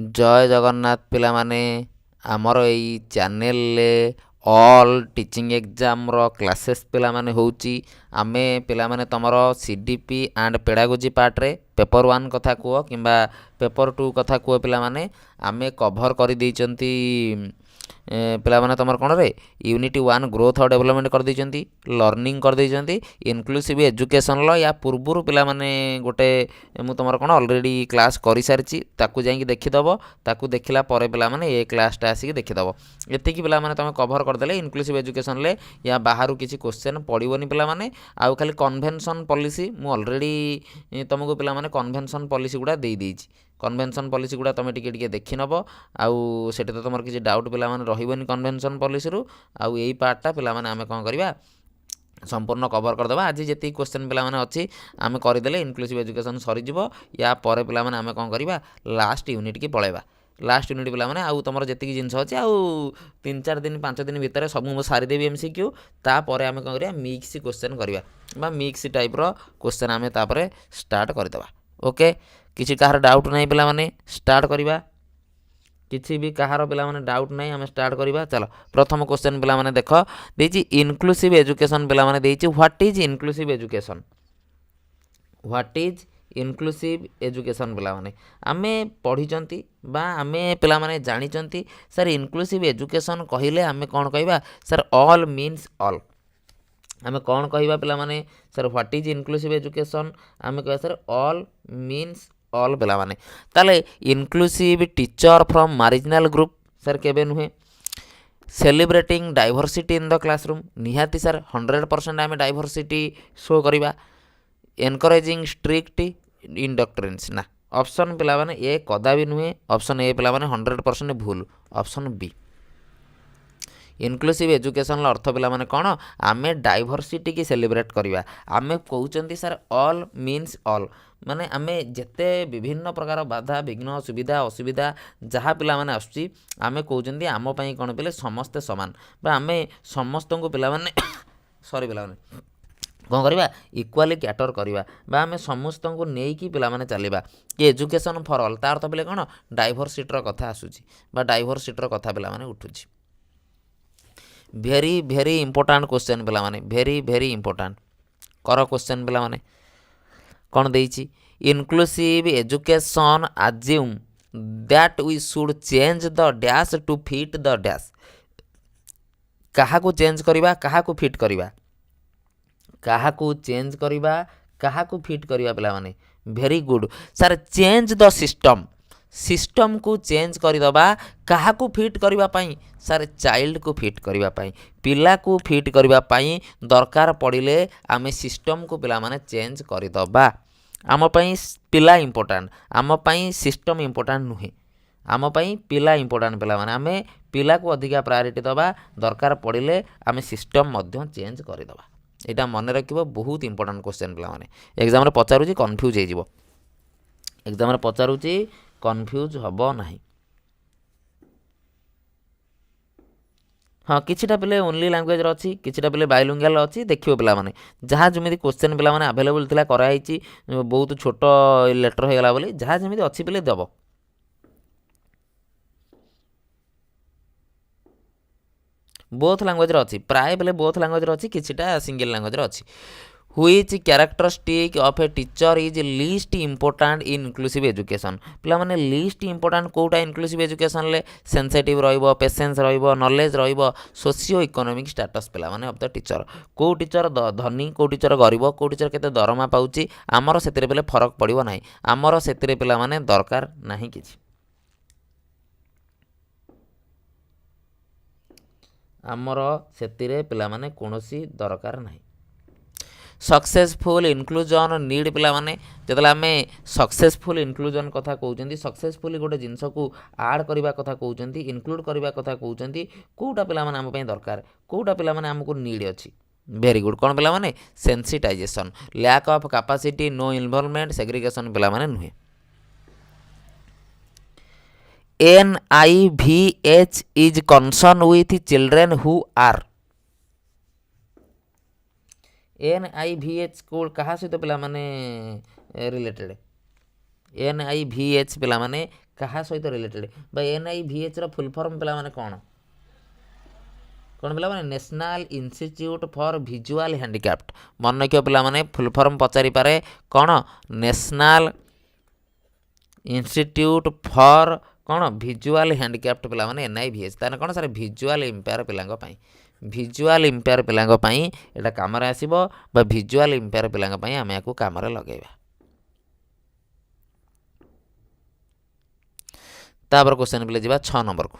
जय जगन्नाथ पिला माने आमर एई चैनल ऑल टीचिंग एग्जाम रो क्लासेस पिला माने होउची आमे पिला माने तमर सीडीपी एंड पेडागोजी पार्ट रे पेपर 1 कथा कुओ किंबा पेपर 2 कथा कुओ पिला माने आमे कवर करि दैचंती पिला माने तमर कोन रे यूनिटी 1 ग्रोथ और डेवलपमेंट कर दैचंती लर्निंग कर दैचंती इनक्लूसिव एजुकेशन लो या पूर्वरु पिला माने गोटे मु तमर कोन ऑलरेडी क्लास करि सारची ताकू जाई देखि दबो ताकू देखिला परे पिला माने ए क्लास टा आसी देखि दबो एति कि पिला माने तमे कवर कर देले इनक्लूसिव एजुकेशन ले या बाहरु किछि क्वेश्चन पडिवोनी पिला माने आउ खाली कन्वेंशन पॉलिसी मु ऑलरेडी तुमको पिला माने कन्वेंशन पॉलिसी गुडा देई देइची कन्वेंशन पॉलिसी गुडा तुम टिके देखि नबो आउ सेटे तो तुमर किछि डाउट पिला माने रहिबोनी कन्वेंशन पॉलिसी रु आउ एई पार्टटा पिला माने आमे कोन करबा संपूर्ण कवर करदेबा आज जी क्वेश्चन पिला माने अच्छी आमे करदेले इनक्लूसिव एजुकेशन सरी जिवो या परे पिला माने आमे कोन करबा लास्ट यूनिट की पळेबा लास्ट यूनिट पिला माने आउ तुमर जति जिंस अछि आउ 3-4 दिन 5 दिन भितर सब मु सारी देबी एमसीक्यू ता परे आमे कोन करिया मिक्स क्वेश्चन करबा बा मिक्स टाइप रो क्वेश्चन आमे ता परे स्टार्ट कर देबा ओके किछि काहर डाउट नै पिला माने स्टार्ट करबा किसी भी कहार पिला माने डाउट नहीं आम स्टार्ट करवा चलो प्रथम क्वेश्चन पिला माने देख देछि इनक्लूसिव एजुकेशन पिला माने देछि what is inclusive education what is inclusive education पिला माने आमे पढिचंती बा आमे पिला माने जानिचंती सर इनक्लूसिव एजुकेशन कहिले आमे कोन कहबा सर ऑल मीन्स ऑल आमे कोन कहबा पिला माने sir what is inclusive education आमे कहबा सर ऑल मीन्स ऑल पिला माने ताले inclusive teacher from marginal group sir केबे नुहे celebrating diversity in the classroom निहाती सर 100% आमे डाइवर्सिटी शो करिबा एनकरेजिंग स्ट्रिक्ट इंडक्ट्रेंस ना ऑप्शन पिला माने ए कदा भी नुहे ऑप्शन ए पिला माने 100% भूल ऑप्शन बी इनक्लूसिव एजुकेशन अर्थ पिला माने कोन आमे डाइवर्सिटी की सेलिब्रेट करिबा आमे कहउचंती सर ऑल मीन्स ऑल माने आमे जेते विभिन्न प्रकार बाधा विघ्न सुविधा असुविधा जहाँ पिला माने आसुची आमे कहउचंती आम पई कोन पिले समस्त समान बा आमे समस्त को पिला माने सॉरी पिला माने कौन करवा इक्वाली कैटर करवा बा आमे समस्त को नेकी पिला माने चलिबा कि एजुकेशन फॉर ऑल तार तो पिले कोन डाइवर्सिटी कथा आसुची बा डाइवर्सिटी कथा पिला माने उठुची भेरी भेरी इंपोर्टेंट क्वेश्चन पिला माने भेरी इंपोर्टेंट कर क्वेश्चन पिला माने कौन देइची inclusive education assume that we should change the dash to fit the dash कहा को चेंज करिबा कहा को फिट करिबा कहा को चेंज करिबा कहा को फिट करिबा पिला माने very good sir change the system system को चेंज करदबा कहा को फिट करबा पई सर चाइल्ड को फिट करबा पई पिला को फिट करबा पई दरकार पड़िले आमे सिस्टम को पिला माने चेंज करदबा आम पई पिला इंपोर्टेंट आम पई सिस्टम इंपोर्टेंट नुहे आम पई पिला इंपोर्टेंट पिला माने आमे पिला को अधिका प्रायोरिटी दबा दरकार पड़िले आमे सिस्टम मध्य चेंज करदबा एटा मन रखिबो बहुत इंपोर्टेंट क्वेश्चन पिला माने एग्जाम रे पचारुची कंफ्यूज हे जिवो एग्जाम रे पचारुची कंफ्यूज हबो नाही हाँ किछिटा पिले ओनली लैंग्वेज अच्छी किछिटा पिले बाइलिंगुअल अच्छी देखियो पिला माने जहाँ जमी क्वेश्चन पिला माने अवेलेबल थिला कराई बहुत छोट लेटर हो गला बोली जहाँ जमी अच्छी पिले दब बोथ लैंग्वेज अच्छी प्राय पिले बोथ लैंग्वेज अच्छी किछिटा सिंगल लैंग्वेज अच्छी Which characteristic of a teacher is least important in inclusive education पिला माने least important कोटा inclusive education ले sensitive रहिबो पेशेंस रहिबो नॉलेज रहिबो सोशियो इकोनॉमिक स्टेटस पिला माने ऑफ द टीचर को टीचर धनी को टीचर गरीब को टीचर केते दरमा पाउची आमर सेतिरे पिले फरक पड़िबो नाही आमर सेतिरे पिला माने दरकार नाही किछि आमर सेतिरे पिला माने कोनोसी दरकार नाही सक्सेसफुल इनक्लूजन नीड पिला माने जतले आमे सक्सेसफुल इनक्लूजन कथा कहउचंती सक्सेसफुली गोटे जिंस को ऐड करबा कथा कहउचंती इंक्लूड करबा कथा कहउचंती कोटा पिला माने हम पई दरकार कोटा पिला माने हमको नीड अछि वेरी गुड कोन पिला माने sensitisation lack of capacity no involvement segregation पिला माने नुहे NIVH is concerned with children who are NIVH को कहा सहित पिला माने रिलेटेड NIVH पिला माने क्या सहित रिलेटेड बा NIVH रो फुल फॉर्म पिला माने कौन पिला माने national institute for visual handicapped मन रखियो पिला माने फुल फॉर्म पचारि पारे कौन नेशनल इंस्टीट्यूट फॉर कौन विजुअल हैंडिकैप्ड पिला माने NIVH ताने कौन सर विजुअल इम्पेयर पिलांग पई विजुअल इम्पेयर पिलांग पई एटा काम रे आसीबो बा विजुअल इम्पेयर पिलांग पई आमे याकू काम रे लगेबा तापर क्वेश्चन पिले जिबा 6 नंबर को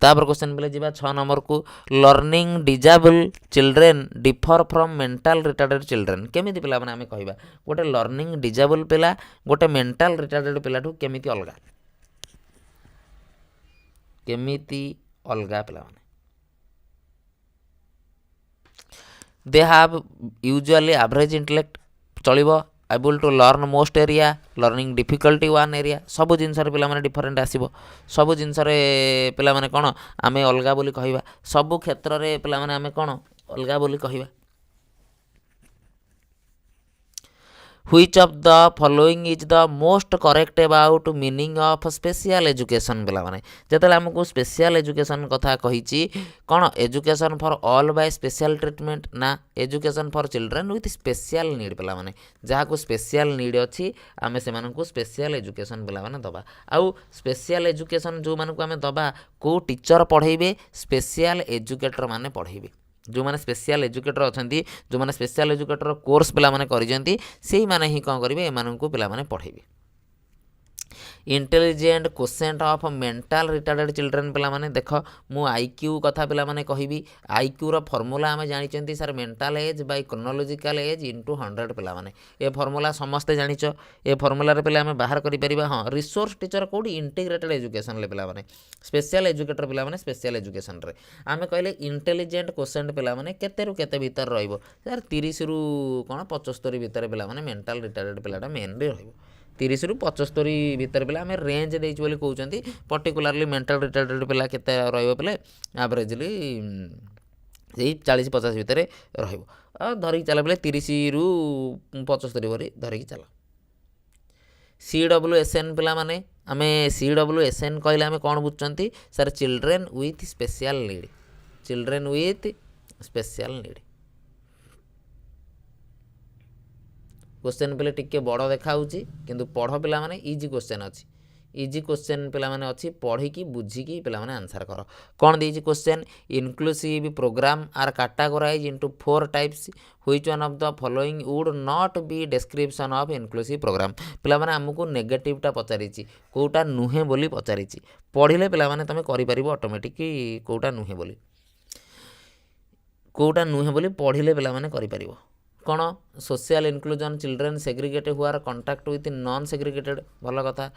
तापर क्वेश्चन पिले जिबा 6 नंबर को learning disable children differ from mental retarded children केमिति पिला माने आमे कहबा गोटे लर्निंग डिजेबल पिला गोटे मेंटल रिटार्डेड पिला ठू केमिति अलगा पिला माने they have usually average intellect चलिबो able to learn most area learning difficulty one area सब जिनस पिला माने डिफरेंट आसीबो सब जिनस पिला माने कोन आमे अलगा बोली कहबा सब क्षेत्र रे पिला माने आमे कोन अलगा बोली कहबा Which of the following is the most correct about meaning of special education पिला माने जतले हमको स्पेशल एजुकेशन कथा कहिची कोन education for all by special treatment ना education for children with special need पिला माने जहा को स्पेशल नीड अछि आमे से मानन को स्पेशल एजुकेशन पिला माने दबा आउ स्पेशल एजुकेशन जो मानन को आमे दबा को टीचर पढाइबे स्पेशल एजुकेटर माने पढाइबे जो माने स्पेशल एजुकेटर अछंती जो माने स्पेशल एजुकेटर कोर्स पिला माने करिजंती सेही माने ही कोन करिवे ए मानन को पिला माने पढाइबे intelligent question of mental retarded children पिला माने देख मु आईक्यू कथा पिला माने कहिबी आईक्यू रो फार्मूला आमे जानिचंती sir mental age by chronological age into 100 पिला माने ए फार्मूला समस्त जानिचो ए फार्मूला रे पिला आमे बाहर करि परिबा हां रिसोर्स टीचर कोडी इंटीग्रेटेड एजुकेशन ले पिला माने स्पेशल एजुकेटर पिला माने स्पेशल एजुकेशन रे आमे कहले इंटेलिजेंट क्वेश्चन पिला माने केते रु केते भीतर रहइबो सर 30 रु कोन 75 भीतर पिला माने मेंटल रिटार्डेड पिलाटा मेन रे रहइबो 30 रु 75 भीतर पिला आमे रेंज देइछ बोली कहउचंती पर्टिकुलरली मेंटल रिटार्डेड पिला केते रहइबो पिले एवरेजली एई 40 50 भीतर रहइबो धरि चला पिले 30 रु 75 भरी धरि चला CWSN पिला माने आमे CWSN कहले आमे कोन बुझचंती sir children with special need question पिले टिके बड़ देखा किंतु पढ़ पिला माने इजी क्वेश्चन अछि इजी क्वेश्चन पिला माने अछि पढ़ी की बुझी की पिला माने आंसर कर कोन देइछि question inclusive program are categorize into 4 types which one of the following would not be description of inclusive program पिला माने हमकु नेगेटिव टा पचारिछि कोटा नुहे बोली पचारिछि पढ़िले पिला माने तमे करि परिबो ऑटोमेटिक कोटा नुहे बोली पढ़िले पिला माने करि परिबो कौन सोशल इनक्लूजन चिल्ड्रेन सेग्रीगेटेड हुआर कंटाक्ट विथ नॉन सेग्रीगेटेड भल कथा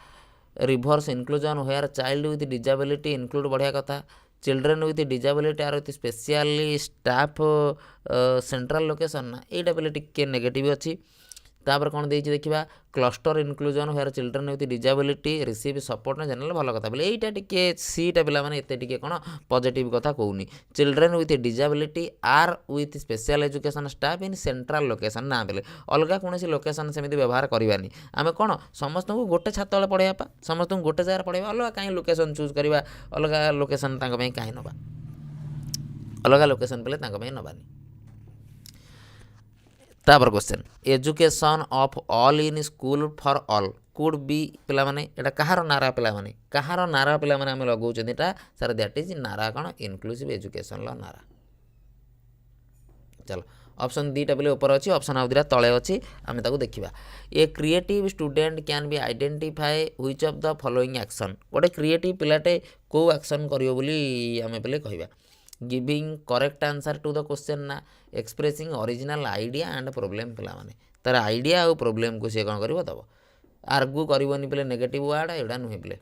रिभर्स इनक्लूजन हुआर चाइल्ड विथ डिजेबिलिटी इनक्लूड बढ़िया कथा children with disability are with specially staff central location ना एटा पे टिके नेगेटिव अच्छी तापर कौन देइछि देखिबा क्लस्टर इनक्लूजन हुआर children with disability receive support ना जनरल भल कथा बोले एटा टिके सीटा पिला माने एते टिके कोन पॉजिटिव कथा कहूनी children with disability are with special education staff in central location ना बोले अलगा कोनसी लोकेशन सेमिति व्यवहार करबानी आमे कोन समस्त को गोटे छात तले पढाइबा समस्त को गोटे जगह पढाइबा अलगा काई लोकेशन चूज करबा अलगा लोकेशन तांग पई काई नबा अलगा लोकेशन पले तांग पई नबानी तापर question education of all in school for all could be पिला माने एटा कहार नारा पिला माने हम लगौ चंदीटा सर दैट इज नारा कोन इंक्लूसिव एजुकेशन ला नारा चलो ऑप्शन दीटा बेले ऊपर अछि ऑप्शन आ दिरा तळे अछि आमे ताको देखिबा a creative student can be identify which of the following action गोटे क्रिएटिव पिलाटे को एक्शन करियो बोली आमे पले कहिबा giving correct answer to the question ना expressing original idea and problem पिला माने तार आइडिया और प्रॉब्लम को से कोन करबो तब आर्गु करबोनी पले नेगेटिव वर्ड एडा नुहे पले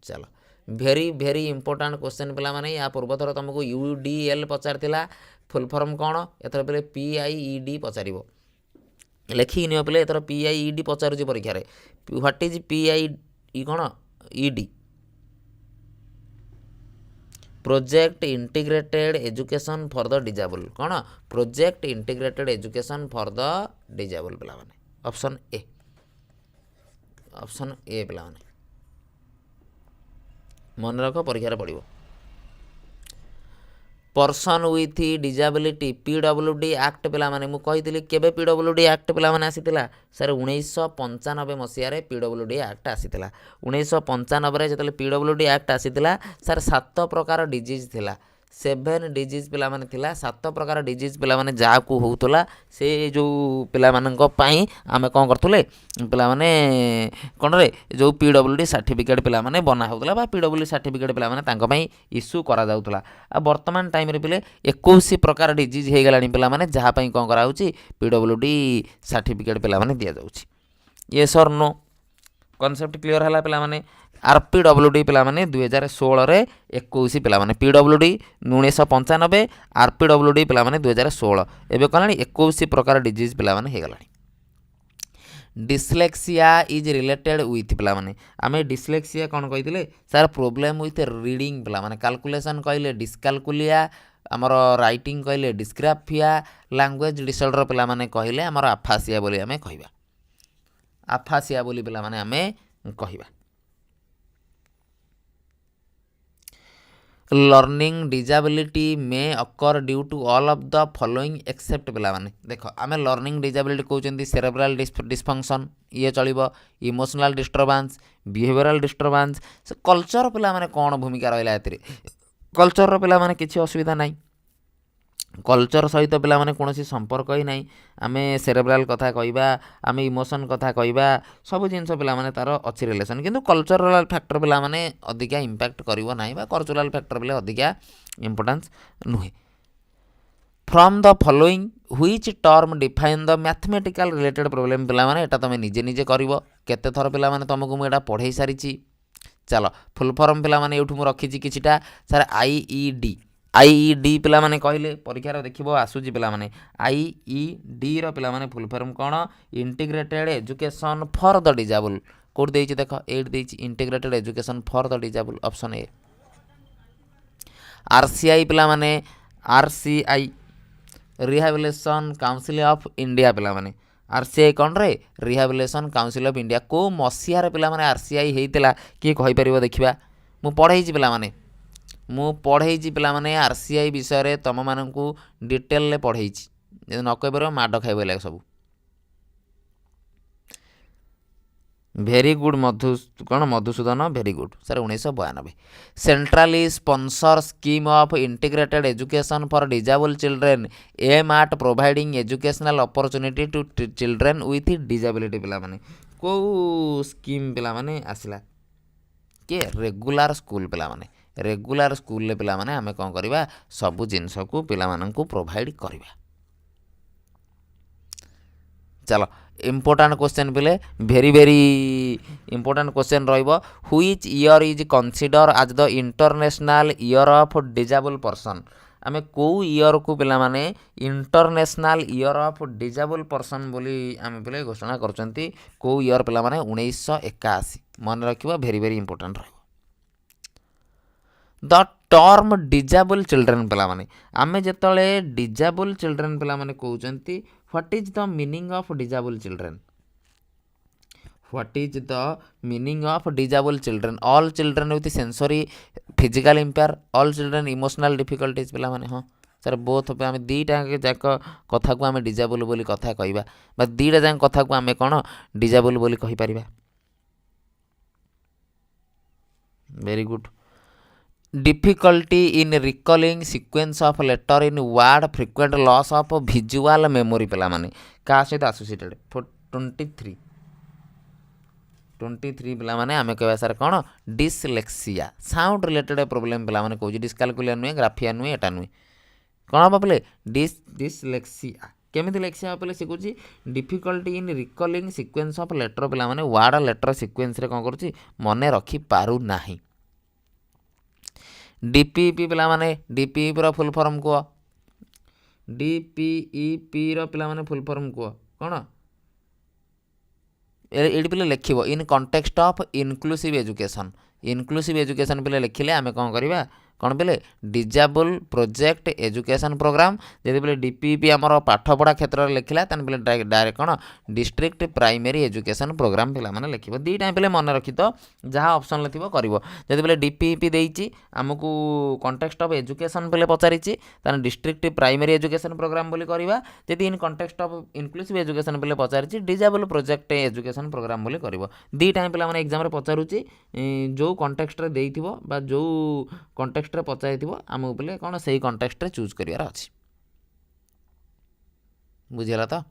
चलो वेरी वेरी इंपोर्टेंट क्वेश्चन पिला माने या पूर्व थर तुमको यूडीएल पचारथिला फुल फॉर्म कोन एथर पले पीआईईडी पचारिबो लेखि नियो पले एथर पीआईईडी पचारुची परीक्षा रे व्हाट इज पीआईई कोन ED project integrated education for the disable कौन project integrated education for the disable पिला माने ऑप्शन ए ऑप्शन ए पिला माने मन रख परीक्षा पड़ो person with disability PWD act पिला माने मु कही केबे PWD एक्ट पिला माने आसीतिला सर 1995 मसीह PWD एक्ट आसीतिला 1995 जतले PWD एक्ट आसीतिला सर 7 प्रकार डिजीज थिला 7 डिजीज पिला माने थिला 7 प्रकार डिजीज पिला माने जाकू होउतला से जो पिला माननको पई आमे कोन करथुले पिला माने कोन रे जो PWD सर्टिफिकेट पिला माने बना होउतला बा PWD सर्टिफिकेट पिला माने तांको पई इश्यू करा जाउतला आ वर्तमान टाइम रे पिले 21 प्रकार डिजीज हे गलानी पिला माने जहा पई कोन करा होउची PWD सर्टिफिकेट पिला माने दिया जाउची यस और नो कॉन्सेप्ट क्लियर हला पिला माने RPWD पिला माने 2016 रे 21 पिला माने PWD 1995 RPWD पिला माने 2016 एबे कलानी 21 प्रकार डिजीज पिला माने हे गलानी डिस्लेक्सिया इज रिलेटेड विथ पिला माने आमे डिस्लेक्सिया कोन कहितले सर प्रॉब्लम विथ रीडिंग पिला माने कैलकुलेशन कहिले डिस्कैलकुलिया आमर राइटिंग कहिले डिस्ग्राफिया लैंग्वेज डिसऑर्डर पिला माने कहिले आमर आफासिया बोली आमे कहिबा आफासिया बोली पिला माने आमे कहिबा learning disability may occur due to all of the following except पिला माने देखो आमे लर्निंग डिजाबिलिटी कहउचंती सेरेब्रल डिस्फंक्शन ये चलिबो इमोशनल डिस्टर्बेंस बिहेवियरल डिस्टर्बेंस से कल्चर पिला माने कोन भूमिका रहला एतरे कल्चर रो पिला माने किछि असुविधा नाही कल्चर सहित पिला माने कोनोसी संपर्क ही नाही आमे सेरेब्रल कथा कहिबा आमे इमोशन कथा कहिबा सब जिंस पिला माने तार अछि रिलेशन किंतु कल्चरल फैक्टर पिला माने अधिका इंपैक्ट करिवो नाही बा कल्चरल फैक्टर पिला अधिका इंपोर्टेंस नुहे from the following which term define the mathematical related problem पिला माने एटा तमे निजे निजे करिवो केते थर पिला माने तुमको मु एटा पढाई सारिची चलो फुल फॉर्म पिला माने एठु मु रखिची किछिटा सर आईईडी पिला माने कहले परीक्षा रे देखिबो आसुजी पिला माने आईईडी रो पिला माने फुल फॉर्म कोन integrated education for the disable code देइची देखो 8 देइची integrated education for the disable option A RCI पिला माने RCI rehabilitation council of India पिला माने आरसीआई कोन रे रिहैबिलिटेशन काउंसिल ऑफ इंडिया को मसिया रे पिला माने आरसीआई हेइतला की कहि परिबो देखिबा मु पढाइची पिला माने मु पढ़ेची पिला माने आरसीआई विषय रे तम मानकू डिटेल ले पढ़ेची जे न कहबरो माड खाइबो लाग सब very good Madhusudan very good sir 1992 centrally sponsor scheme of integrated education for disable children aim at providing educational opportunity to children with disability पिला माने को स्कीम पिला माने आसिला के रेगुलर स्कूल पिला माने रेगुलर स्कूल ले पिला माने आमे कोन करबा सब जिंस को पिला माननकू प्रोवाइड करबा चलो इम्पोर्टेंट क्वेश्चन पिले वेरी वेरी इम्पोर्टेंट क्वेश्चन रहइबो which year is consider as the international year of disable person आमे को ईयर को पिला माने international year of disable person बोली आमे पिले घोषणा करचंती को ईयर पिला माने 1981 मन रखिबो वेरी वेरी इम्पोर्टेंट रहइबो द टर्म डिजेबल चिल्ड्रेन पिला माने आमे जेतले डिजेबल चिल्ड्रेन पिला माने कहउचंती what is the meaning of disable children what is the meaning of disable children all children with sensory physical impair all children emotional difficulties पिला माने हां सर बोथ पे आमे दीटा जाक कथा को आमे डिजेबल बोली कथा कहबा बा दीटा जाक कथा को आमे कोन डिजेबल बोली कहि परिबा very good difficulty in recalling sequence of letter in word frequent loss of visual memory पिला माने का सहित एसोसिएटेड 23 पिला माने आमे कहबा सर कोन डिसलेक्सिया साउंड रिलेटेड प्रॉब्लम पिला माने कहू डिस्कैलकुलिया नुए ग्राफिया नुए एटा नुए कोन बापले डिसलेक्सिया केमिति लेक्सिया बापले से कहू difficulty in recalling sequence of letter पिला माने वर्ड लेटर सीक्वेंस रे कोन करूची मने रखी पारु नाही डीपीईपी पिला माने डीपीईपी रो फुल फॉर्म को डीपीईपी रो पिला माने फुल फॉर्म को कोन एडी पिले लिखिबो in context of inclusive education पिले लिखिले आमे कोन करबा कौन बोले डिजेबल प्रोजेक्ट एजुकेशन प्रोग्राम जब बोले डीपीपी आमर पाठपढ़ा क्षेत्र में लिखला तेन बोले डायरेक्ट कौन डिस्ट्रिक्ट प्राइमरी एजुकेशन प्रोग्राम पे मैंने लिख दुईटा पे मन रखी तो जहाँ ऑप्शन थी कर जब बोले डीपीपी देती आमको कॉन्टेक्स्ट ऑफ एजुकेशन पे पचारि डिस्ट्रिक्ट प्राइमरी एजुकेशन प्रोग्राम बोली करवा जदि इन कॉन्टेक्स्ट ऑफ इनक्लूसिव एजुकेशन पे पचारि डिजेबल प्रोजेक्ट एजुकेशन प्रोग्राम बोली कर दुईटा पे मैंने एग्जाम पचारूँ जो कॉन्टेक्स्ट रे देइथिबो बा जो कॉन्टेक्स्ट रे पचाइथिबो आमको बोले कौन से कॉन्टेक्स्ट रे चूज करिवार अछि बुझिला तो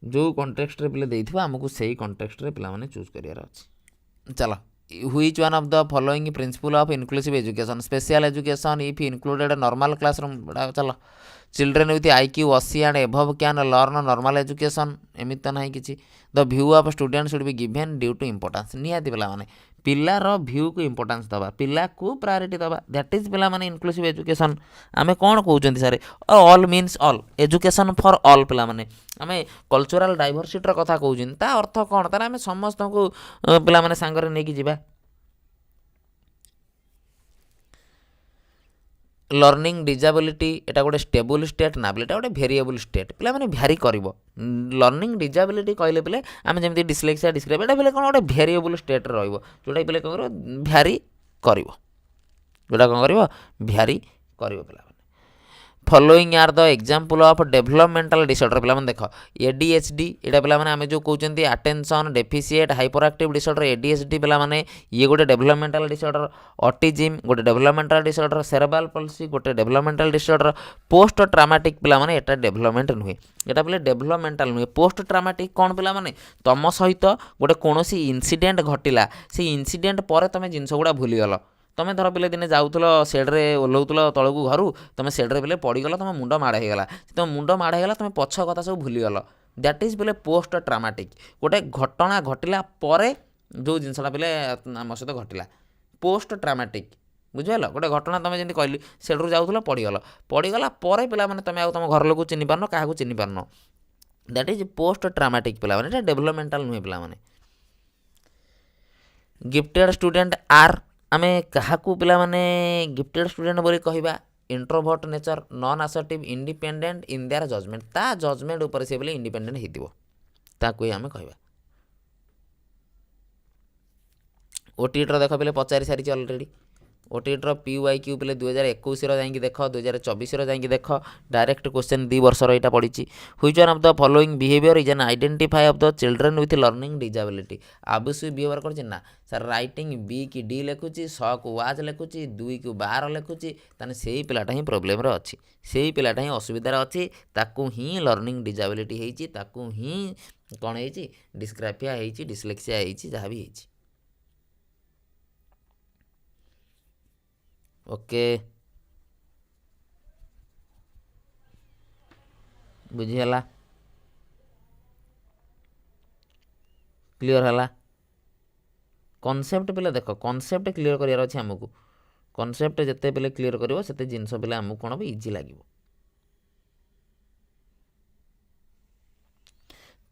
जो कॉन्टेक्स्ट रे पिले देइथिबो आमको सही कॉन्टेक्स्ट रे पिला माने चूज करिवार अछि चलो which one of the following principle of inclusive education special education if included normal classroom चलो children with IQ 80 and above can learn normal education एमित तो ना कि the view of student should be given due to importance निहाती पिला माने पिलार view को importance दबा पिला को प्रायोरिटी दबा दैट इज पिला माने इनक्लूसिव एजुकेशन आमे कौन कहउछंती सारे all means all education for all पिला माने आमे कल्चरल डाइवर्सिटी कथा कहउछन ता अर्थ कौन तार आमे समस्त को पिला माने सांगरे नै कि जिबा लर्निंग डिजाबिलिटी एटा गोटे स्टेबल स्टेट ना बोले गोटे भेरिएबल स्टेट पे मैंने भ्यारी कर लर्निंग डिजाबिलिटी कहले पे आम जमी डिस्लेक्सिया डिस्क्राइब एटा पे कौन गोटे भेरिएबल स्टेट रोटा पे कौन भ्यारी कर जोटा कौन कर भ्यारी कर पे following are the example of developmental disorder पे देख ADHD एटा पे आम जो कहते attention deficit hyper active disorder ADHD पे ये गोटे डेवलपमेंटल डिसऑर्डर ऑटिज्म गोटे डेवलपमेंटल डिसऑर्डर सेरेब्रल पल्सी गोटे डेवलपमेंटल डिसऑर्डर पोस्ट ट्रॉमेटिक पे एटा डेवलपमेंट नुहे एटा पे डेवलपमेंटल नुहे पोस्ट ट्रॉमेटिक कौन पे तुम सहित गोटे कौन इनसीडेंट घटिला से इनसीडेंट पर तुम जिनस गुड़ा भूलीगल तुम धर पे दिन जाऊल सेड्रे ओह्लौल तलू घर तुम सेड्रे पे पड़गल तुम मुंड माड़ होगा तुम मुंड माड़ होगा तुम पछ कथा सब भूलीगल दैट इज पे पोस्ट ट्रॉमेटिक गोटे घटना घटिला पर जो जिनसा पे आम सहित घटिला पोस्ट ट्रॉमेटिक बुझल गोटे घटना तुम जमी कहली सेड्रु जाऊल पड़गला पर पे तुम तुम घर लोग चिन्ह पारन क्या चिन्ह पारन दैट इज पोस्ट ट्रॉमेटिक पे डेवलपमेंटल नुहे पे गिफ्टेड स्टूडेंट आर आमे काहाकू पिला माने गिफ्टेड स्टूडेंट बोली कहबा introvert nature non assertive independent in their judgement ता जजमेंट ऊपर से बोले इंडिपेंडेंट हेतिबो ताकू आमे कहबा ओटीटी देख पे पचारि सारी ऑलरेडी ओटीटी PYQ पे 2021 जाइए देख 2024 जाइए देख डायरेक्ट क्वेश्चन 2 वर्ष यहाँ पड़ी which one of the following behaviour is an identify of the children with learning disability आबुसु बिहेवियर कर ना सर राइटिंग B की D लिखुची 100 को वाज लिखुची 2 को 12 लिखुची ताने सेही पिलाटा ही प्रॉब्लम रे अछि सेही पिलाटा ही असुविधा रे अछि ताकू ही लर्निंग डिजाबिलिटी हेची ताकू ही कोन हेची डिस्ग्राफिया हेची डिस्लेक्सिया हेची जहाँ भी हेची ओके बुझीगला क्लियर है कॉन्सेप्ट पे देख कॉन्सेप्ट क्लियर करार अच्छे आमको कॉन्सेप्ट जिते पे क्लियर कर से जिनस पे आमको कौन भी इजी लगे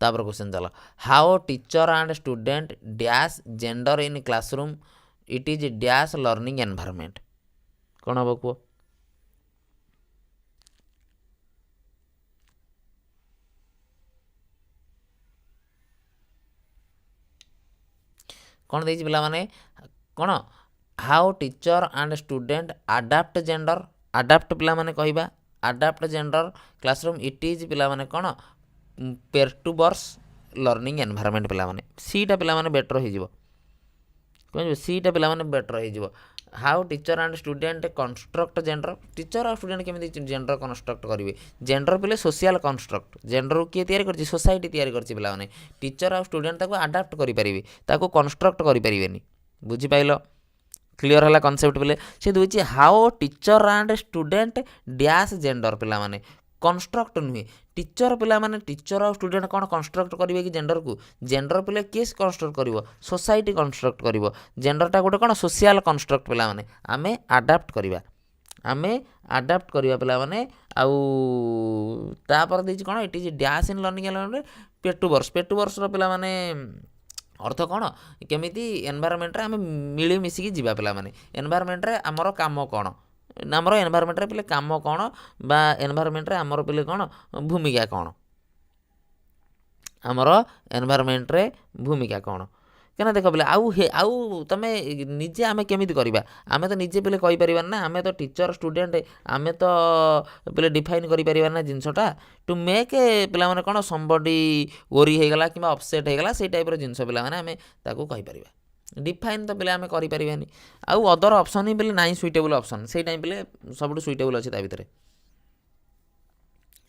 तापर क्वेश्चन चलो how teacher and student dash gender in classroom it is dash learning environment कौन हम कह कौन देती पिला माने कौन how teacher and student adapt gender adapt पिला माने कहबा adapt gender classroom it is पिला माने कौन pair to worse learning environment पिला माने सीटा पिला माने बेटर हो कह सीटा पिला माने बेटर हो how teacher and student construct gender teacher और स्टूडेंट केमी जेंडर कंस्ट्रक्ट करेंगे जेंडर पे सोशल कंस्ट्रक्ट जेंडर किए तैयारी कर सोसाइटी तैयारी कर पे टीचर और स्टूडेंट ताको अडाप्ट करेंगे ताको कंस्ट्रक्ट करें बुझीपाल क्लियर है कॉन्सेप्ट पे से दूसरी how teacher and student dash gender पिला माने कंस्ट्रक्ट नुहे टीचर पिला माने टीचर और स्टूडेंट कौन कंस्ट्रक्ट करेंगे कि जेंडर को जेंडर पे किए कंस्ट्रक्ट कर सोसाइटी कंस्ट्रक्ट कर जेंडरटा गोटे कौन सोशल कंस्ट्रक्ट पिला माने आमे अडाप्ट करवा आमे अडाप्ट करवा पिला माने आउ तापर देछि कौन it is dash in learning पेटू वर्ष पिला माने अर्थ कौन केमिति एनवायरमेंट आम मिलमिशिकी जीवा पे एनवायरमेंट आमर काम कौन आमर एनवायरमेंट पे काम कौन बा एनवायरमेंट आमर पे कौन भूमिका कौन आमर एनवायरमेंट भूमिका कौन क्या देख पे आउ तुम निजे आम केमी करवा आम तो निजे पे कहीपर ना आम तो टीचर स्टूडेंट आम तो पे डिफाइन कर ना जिनसटा टू मेक पे कौन समबडी ओरी होगला कि अपसेट होगला से टाइप जिनस पे आम कहीपर डिफाइन तो पे आम करें आउ अदर ऑप्शन ही पे नाई सुइटेबल ऑप्शन से टाइम पे सब सुइटेबल अच्छी भितर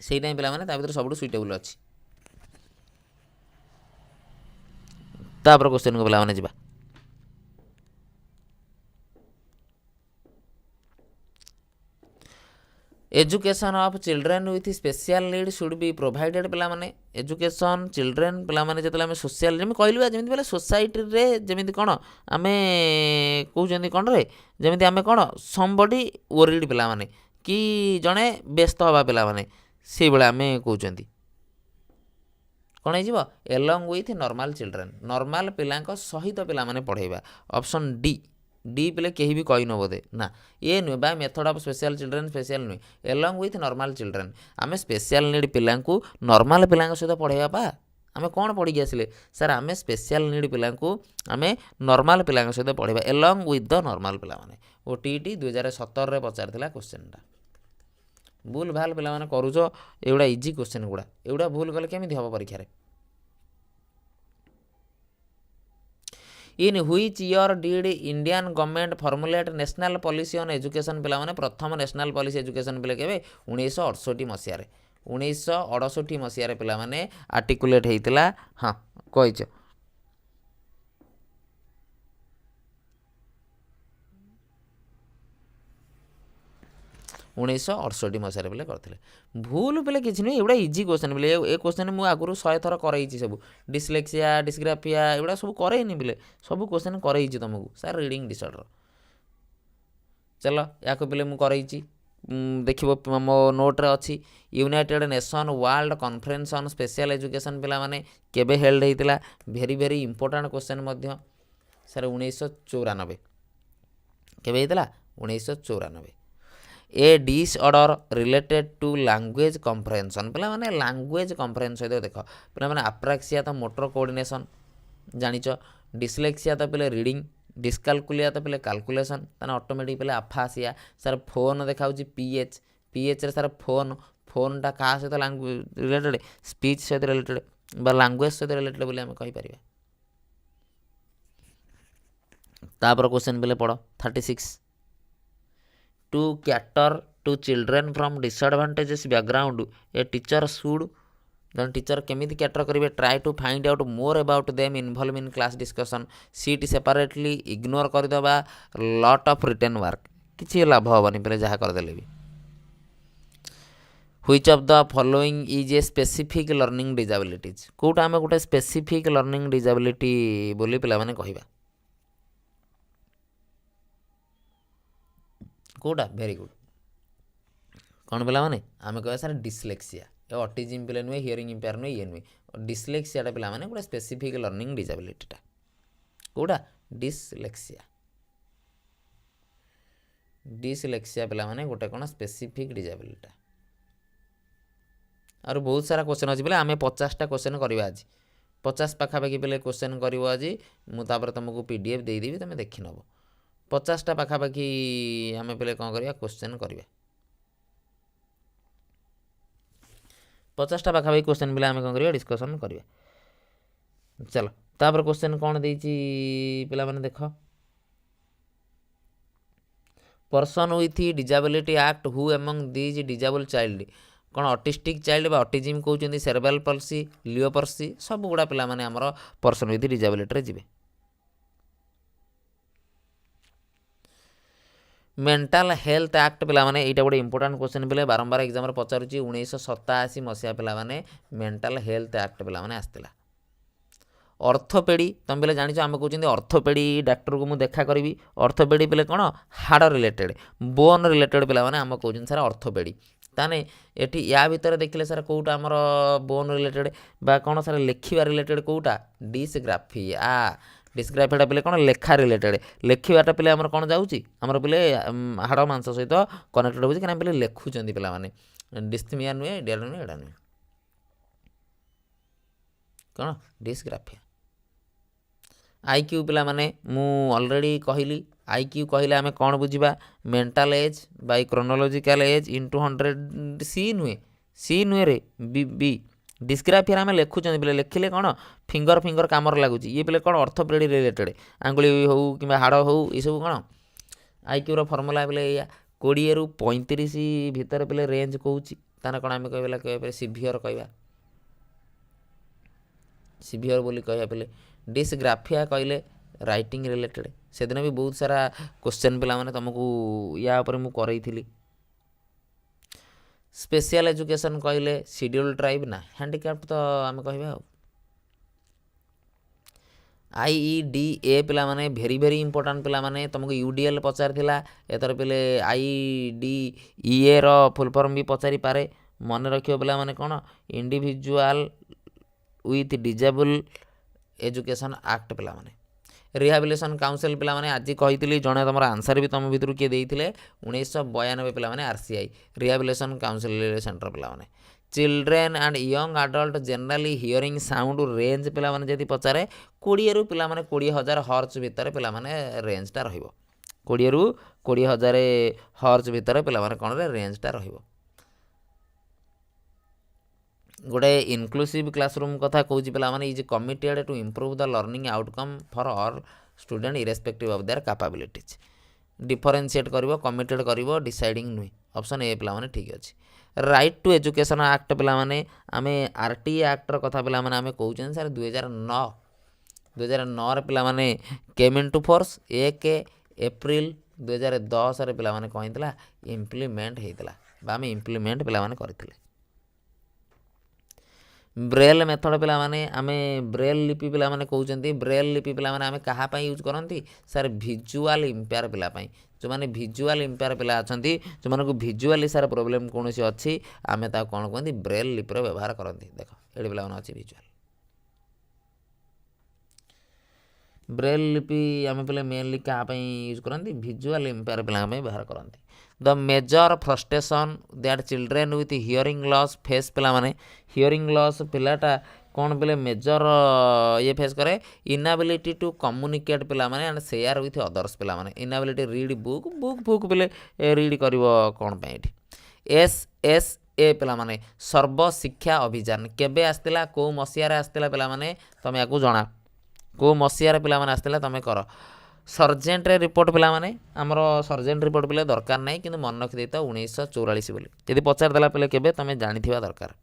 से टाइम पे सब सुइटेबल अच्छी तापर क्वेश्चन को पे जा education of children with special need should be provided पे एजुकेशन चिल्ड्रेन पे जो सोशल जमी कहलु जमी पे सोसाइटी रे जमी कौन आम कहते कौन रे जमी आम कौन समबडी ओरिड पे कि जड़े व्यस्त हवा पे से आम कहते कौन हो along with normal children normal पिला सहित पे पढ़ेगा ऑप्शन डी डी पे कहीं भी कही न बोधे ना ये नुहे by method of special children special नुहे एलंग विथ नॉर्मल चिल्ड्रेन आम स्पेशल नीड पिला नॉर्मल पिला सहित पढ़ेगा पा आम कौन पढ़ी आसिले सर आम स्पेशल नीड पिला आम नॉर्मल पिला सहित पढ़ेगा एलंग विथ द नॉर्मल पिला ओटीटी 2017 पचार क्वेश्चन भूल भाल पिला करुच एगुड़ा इजी क्वेश्चन गुड़ा एगुड़ा भूल कले केमी हम परीक्षा in which year did Indian government formulate national policy on education पे प्रथम नेशनल पॉलिसी एजुकेशन पे के 1968 मसीह 1968 मसीह पे आर्टिकुलेट होता हाँ कहीच 1968 मसीह पे करते भूल पे किसी नहीं एगुड़ा इजी क्वेश्चन बोले ए क्वेश्चन मुझे आगुरी 100 थर करई सब डिस्लेक्सिया डिस्ग्राफिया एगुड़ा सब करनी बोले सब क्वेश्चन करई तुमको सर रीडिंग डिसऑर्डर चलो या पे मुझे देख मो नोट्रे अच्छी United nation world conference on special education पिला माने केबे हेल्ड होता भेरी भेरी इंपोर्टेंट क्वेश्चन सर 1994 केबे होता 1994 ए डिसऑर्डर रिलेटेड टू लैंग्वेज कम्प्रेhension पे मैंने लैंग्वेज कम्प्रेhension सहित देख पे मैंने अप्राक्सिया तो मोटर कोऑर्डिनेशन जानिच डिस्लेक्सिया तो पे रीडिंग डिस्कालकुलिया तो पे कैलकुलेशन ताने ऑटोमेटिक पे अफासिया सर फोन देखा पीएच पीएच रे सर फोन फोनटा क्या सहित लैंग्वेज रिलेटेड स्पीच सहित रिलेटेड बा लैंग्वेज सहित रिलेटेड बोली आम कहीपर तापर क्वेश्चन पे पढ़ 36 to cater to children from disadvantages background a teacher should जन टीचर केमिति कैटर करेंगे try to find out more about them involve in class discussion seat separately ignore करदेबा लॉट ऑफ रिटर्न वर्क किसी लाभ हेनी पे जहाँ करदे भी which of the following is a specific learning disabilities कौटा आम गोटे स्पेसिफिक लर्निंग डिजेबिलिटी बोली पे कहवा कौटा भेरी गुड कौन पे आम कह सर डिस्लेक्सिया ए ऑटिज्म पे नुहे हियरिंग इम्पेयर नुहे ये नुहे डिस्लेक्सियाटा पे गोटे स्पेसिफिक लर्निंग डिजेबिलिटीटा कौटा डिस्लेक्सिया डिस्लेक्सिया पे गोटे कौन स्पेसिफिक डिजेबिलिटा और बहुत सारा क्वेश्चन अच्छी बोले आम 50टा क्वेश्चन करवा आज 50 पाखापाखि पे क्वेश्चन कर आज मुझे तुमको पीडीएफ देदेवी तुम देखी नब 50टा पाखापाखि आम पे कौन करवा क्वेश्चन करवा 50टा पाखापाखि क्वेश्चन पे आम कौन करवा डिस्कसन करवा चलो तापर क्वेश्चन कौन देती पे देख person with disability act who among these disable child कौन ऑटिस्टिक चाइल्ड बा ऑटिज्म कहते सेरेब्रल पल्सी लियोपर्सी सब गुड़ा पिला माने हमर पर्सन विथ डिजेबिलिटी रे जिवे मेंटल हेल्थ एक्ट पिला माने एटा गोटे इंपोर्टेंट क्वेश्चन पिले बारंबार एग्जाम रे पचारुची 1987 मसिया पिला माने मेंटल हेल्थ एक्ट पिला माने आस्तिला ऑर्थोपेडी तुम पे जान आम कहते ऑर्थोपेडी डॉक्टर को मुझे देखा करी ऑर्थोपेडी पे कौन हाड़ रिलेटेड बोन रिलेटेड पे आम कहते सर ऑर्थोपेडी ताने एठी या भितर देखिले सर कोउटा हमर बोन रिलेटेड बा कोन सर लेखिबा रिलेटेड कोउटा डिस्ग्राफिया डिस्ग्राफियाटा पिले कोन लेखा रिलेटेड लेखिबाटा पिले हमर कोन जाउची हमर पिले हाड़ मांस सहित कनेक्टेड होउची कि पिले लेखुचंदी पिला माने डिस्थमिया नुए डियल नुए एडा नुए कोन डिस्ग्राफिया आईक्यू पिला माने मु ऑलरेडी कहली आईक्यू कहले आमे कोन बुझिबा mental age by chronological age into 100 सी नुए रे बी बी डिस्ग्राफिया आमे लेखुचंदी पिले लेखिले कोन फिंगर कामर लागुची ये पिले कोन ऑर्थोपेडिक रिलेटेड आंगुली हो किबा हाड़ हो ई सब कोन आईक्यू रो फार्मूला पिले या 20 रु 35 भीतर पिले रेंज कहूची ताना कोन आमे कहबेला कहबे सिवियर कहबा सिवियर बोली कहया पिले डिस्ग्राफिया कहले राइटिंग रिलेटेड से दिन भी बहुत सारा क्वेश्चन पिला माने तुमको या ऊपर मु करई थिली स्पेशल एजुकेशन कहले शेड्यूल ट्राइब ना हैंडिकैप तो आम कहबा आईईडीए पिला माने भेरी भेरी इंपोर्टेंट पिला माने तुमको यूडीएल पचार थिला एतर पिले आईडीईए रो फुल फॉर्म भी पचारि पारे मन रखियो पिला माने कोन individual with disable education act पिला माने रिहाबिलिटेशन काउंसिल पिला माने आज कही जड़े तुम आंसर भी तुम भितर किए देते 1992 पिला माने आरसीआई रिहाबिलिटेशन काउंसिल सेंटर पिला माने children and young adult generally hearing sound range पिला माने जदि पचारे 20 रु पिला माने 20,000 हर्ट्ज भितर पिला माने रेंजटा रहिबो 20 रु 20,000 हर्ट्ज भितर पिला माने कोन रे रेंजटा रहिबो गोटे इनक्लूसिव क्लासरूम कथा कहूँ पिला माने is committed to improve the learning outcome for all student irrespective of their capabilities differentiate करिवो कमिटेड करिवो डिसाइडिंग नुहे ऑप्शन ए पिला माने ठीक अछि राइट टू एजुकेशन एक्ट पिला माने आमे आरटीए एक्ट कथा पिला माने आमे कहउछन सर 2009 रे पिला माने केम इनटू फोर्स 1 अप्रैल 2010 रे पिला माने कहितला इंप्लीमेंट हेतला बा आमे इंप्लीमेंट पिला माने करथिले ब्रेल मेथड पिला माने आमे ब्रेल लिपि पिला माने कहउचंती ब्रेल लिपि पिला माने आमे कहा पई यूज करंती सर विजुअल इंपेयर पिला पई जो माने विजुअल इंपेयर पिला अछंती जो माने को विजुअली सर प्रॉब्लम कोनोसी अछि आमे ता कोन कहंती ब्रेल लिपि रो व्यवहार करंती देखो एडी पिला माने अछि विजुअल ब्रेल लिपि आमे पले मेनली कहा पई यूज करंती विजुअल इंपेयर पिला में व्यवहार करंती the major frustration that children with hearing loss face पिला माने हियरिंग लॉस पिलाटा कौन पिले मेजर ये फेस करे इनएबिलिटी टू कम्युनिकेट पिला माने एंड शेयर विथ अदर्स पिला माने इनएबिलिटी रीड बुक पिले रीड करिवो कौन पे एठी एस एस ए पिला माने सर्व शिक्षा अभियान केबे आस्तिला को मसिया रे आस्तिला पिला माने तमे याकू जणा को मसिया रे पिला माने आस्तिला तमे कर सर्जेंट रे रिपोर्ट पिला माने हमर सर्जेंट रिपोर्ट पिले दरकार नै किंतु मन रखि देता 1944 बोली यदि पचार देला पिले केबे तमे जानिथिबा दरकार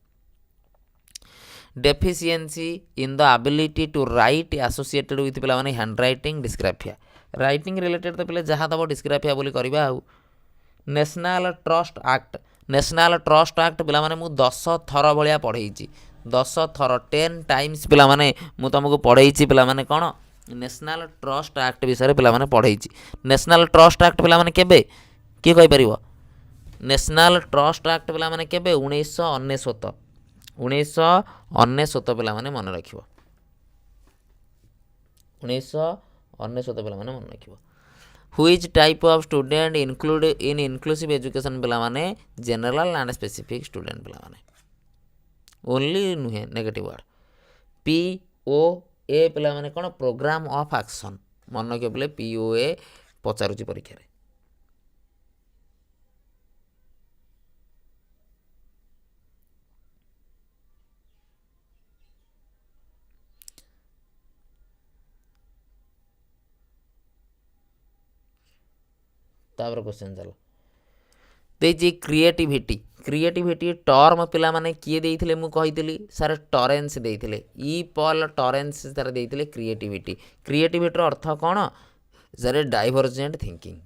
deficiency in the ability to write associated with पिला माने handwriting dysgraphia writing related तो पिले जहा दबो डिस्ग्राफिया बोली करबा आ नेशनल ट्रस्ट एक्ट पिला माने मु 10 थर भलिया पढेइची 10 थर 10 टाइम्स पिला माने मु तुमको पढेइची पिला माने कोन नेशनल ट्रस्ट एक्ट विषय पिला माने पढेइची नेशनल ट्रस्ट एक्ट पिला माने केबे की कहि परिबो नेशनल ट्रस्ट एक्ट पिला माने केबे 1999 पिला माने मन रखिबो 1999 पिला माने मन रखिबो which type of student include in inclusive education पिला माने जनरल एंड स्पेसिफिक स्टूडेंट पिला माने ओनली नुहे नेगेटिव वर्ड पी ओ ए पिला माने कोन प्रोग्राम ऑफ एक्शन मन के बोले पी ओ ए पचारुची परीक्षा रे तापर क्वेश्चन चलो देजी क्रिएटिविटी टर्म पिला माने किए देइथिले मु कहितली sir Torrens देइथिले E Paul Torrens sir देइथिले creativity रो अर्थ कोन सर डाइवर्जेंट थिंकिंग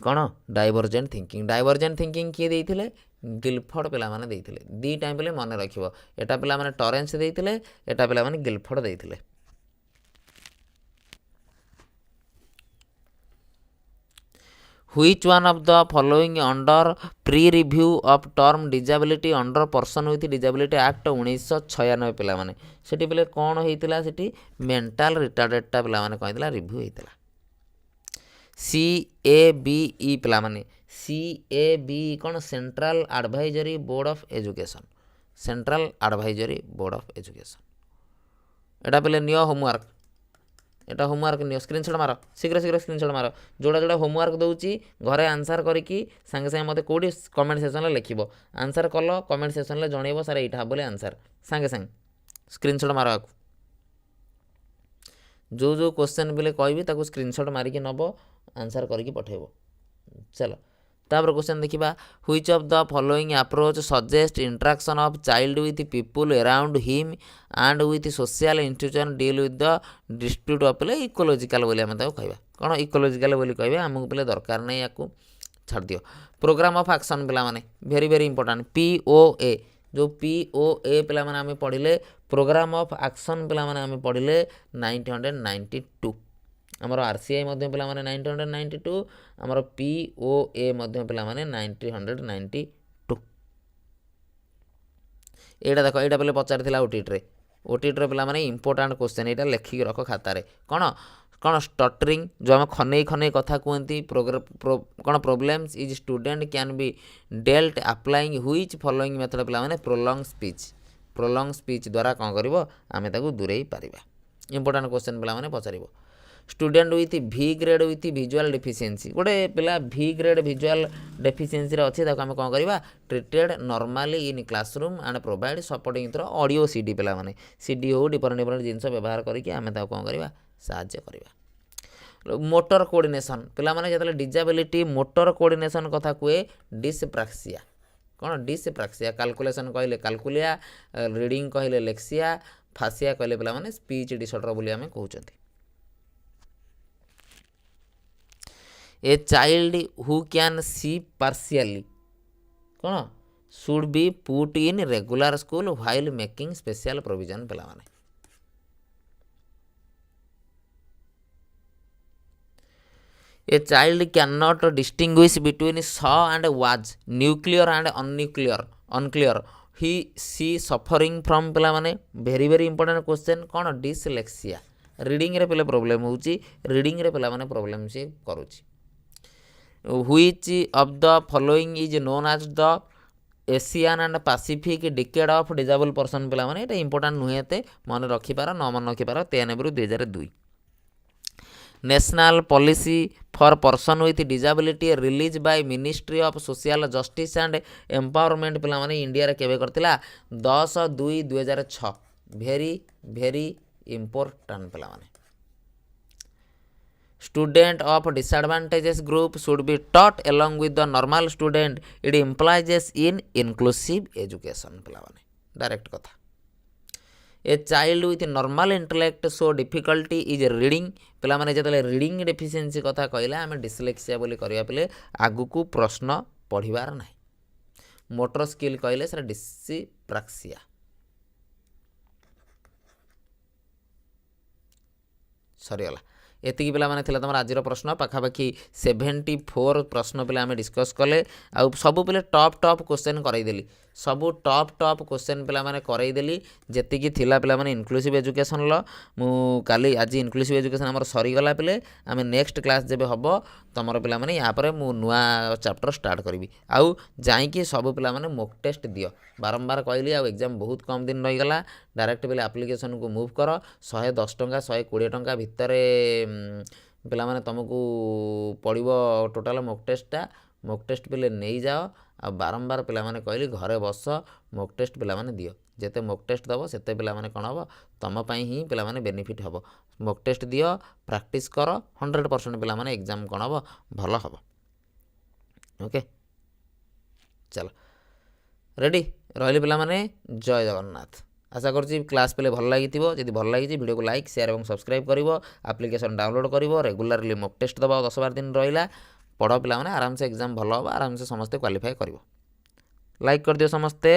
कोन डाइवर्जेंट थिंकिंग किए देइथिले गिलफोर्ड पिला माने देइथिले दी टाइम पिले मन रखिबो एटा पिला माने टॉरेंस देइथिले एटा पिला माने Guilford देइथिले Which one of the following under pre-review of term disability under person with disability act 1996 ପିଲାମାନେ ସେଠି ପିଲେ କ'ଣ ହେଇଥିଲା ସେଠି ମେଣ୍ଟାଲ ରିଟାର୍ଡେଡ଼ଟା ପିଲାମାନେ କ'ଣ ହେଇଥିଲା ରିଭ୍ୟୁ ହେଇଥିଲା CABE ପିଲାମାନେ CABE କ'ଣ central advisory board of education central advisory board of education ଏଇଟା ପିଲେ ନିଅ ହୋମୱାର୍କ এটা হোমওয়ার্ক নিও স্ক্রিনশট মার শীঘ্র শীঘ্র স্ক্রিনশট মার যোড়া যোড়া হোমওয়ার্ক দেউছি ঘরে আনসার করিকি সাঙ্গে সাঙ্গে মতো কোটি কমেন্ট সেকশন লিখব আনসার কল কমেন্ট সেকশন জনাইব স্যার এইটা বলে আনসার সাঙ্গে সাঙ্গে স্ক্রিনশট মার जो जो क्वेश्चन बेले कहबी ताको स्क्रीनशॉट मारिकी नब आंसर करिकी पठेबो चलो तापर क्वेश्चन देखिबा which of the following approach suggest interaction of child with people around him and with social institution deal with the dispute of play ecological बोली हम ताको कहबा कोन इकोलॉजिकल बोली कहबे हमको पहले दरकार नहीं याकू छाड़ दियो प्रोग्राम ऑफ एक्शन पिला माने वेरी वेरी इंपोर्टेंट POA जो POA पिला माने हमें पढ़िले प्रोग्राम ऑफ एक्शन पिला माने हमें पढ़िले 1992 आमर RCI मध्य पिला माने 1992 आमर POA मध्य पिला माने 1992 एटा देखो एटा पहले पचार थिला ओटीटी रे पिला माने इंपोर्टेंट क्वेश्चन एटा लेखिक रख खाता रे कोन कौन स्टटरिंग जो आम खनई खनई कथा कहती कौन problems is student can be dealt applying which following method पिला माने प्रोलॉन्ग स्पीच द्वारा कौन करिवो आमे ताकू दूरेई पारिबा इंपोर्टेंट क्वेश्चन पिला माने पचारिबो student with V grade with visual deficiency गोटे पिला V ग्रेड विजुअल डेफिशिएंसी रे अछि ताको आमे कौन करिबा treated normally in classroom and provide supporting through audio CD पिला माने CD हो डिफरेंट डिफरेंट जिंस व्यवहार करिके आमे ताको कौन करिबा साहाय्य करिबा मोटर कोऑर्डिनेशन पिला माने जतले डिसेबिलिटी मोटर कोऑर्डिनेशन कथा कुए डिसप्राक्सिया कौन डिसप्राक्सिया कैलकुलेशन कहले कैलकुलिया रीडिंग कहले लेक्सिया फासिया कहले पिला माने स्पीच डिसऑर्डर बोली हमें कहउचंती a child who can see partially कौन should be put in regular school while making special provision पिला माने A child cannot distinguish between saw and was nuclear and unclear she suffering from पिला माने very very important question कौन dyslexia reading रे पिला problem होउची reading रे पिला माने प्रॉब्लम से करूची which of the following is known as the Asian and Pacific decade of disable person पिला माने एटा इंपोर्टेंट नुहे ते मन रखि पार न मन रखि पार 93/2002 national policy for person with disability release by ministry of social justice and empowerment पिला माने इंडिया रे केबे करतिला 10/2/2006 वेरी वेरी इंपोर्टेंट पिला माने student of disadvantages group should be taught along with the normal student it implies in inclusive education पिला माने direct कथा a child with normal intellect so difficulty is reading पिला माने जतले reading deficiency कथा कहला आमे डिसलेक्सिया बोली करिया पिले आगु को प्रश्न पढ़िबार नाही मोटर स्किल कहले सर डिसप्राक्सिया सरी गला एतिकी पिला माने थिला तमर आजिर प्रश्न पाखापाखि 74 प्रश्न पिला आमे डिस्कस कले आ सब पिले टॉप क्वेश्चन कराई देली सब टॉप क्वेश्चन पिला माने कराई देली जेतिकी थिला पिला माने इनक्लूसिव एजुकेशन लो मु काली आज इनक्लूसिव एजुकेशन हमर सरी गला पिले आमे नेक्स्ट क्लास जेबे हबो तमर पिला माने या परे मु नुआ चैप्टर स्टार्ट करबी आउ जाई कि सब पिला माने मॉक टेस्ट दियो बारंबार कहली आ एग्जाम बहुत कम दिन रही गला डायरेक्ट पिले एप्लीकेशन को मूव कर 110 टंका 120 टंका भितर पिला माने तुमको पड़ो टोटाल मॉक टेस्ट पिले नहीं जाओ आ बारंबार पिला माने कहली घरे बस मॉक टेस्ट पिला माने दियो जेते मॉक टेस्ट दबो सेते पिला माने कोन हबो तम पई ही पिला माने बेनिफिट हबो मॉक टेस्ट दियो प्रैक्टिस कर 100% पिला माने एग्जाम कोन हबो भलो हबो ओके चलो रेडी रहली पिला माने जय जगन्नाथ आशा करछि क्लास पहले भल लगी जदि भल लगी वीडियो को लाइक शेयर और सब्सक्राइब करिवो एप्लीकेशन डाउनलोड करिवो रेगुलरली मॉक टेस्ट दबा 10-12 दिन रहिला पढ़ पिला माने आराम से एग्जाम भल हो आराम से समस्ते क्वालिफाई करिवो लाइक कर दियो समस्ते।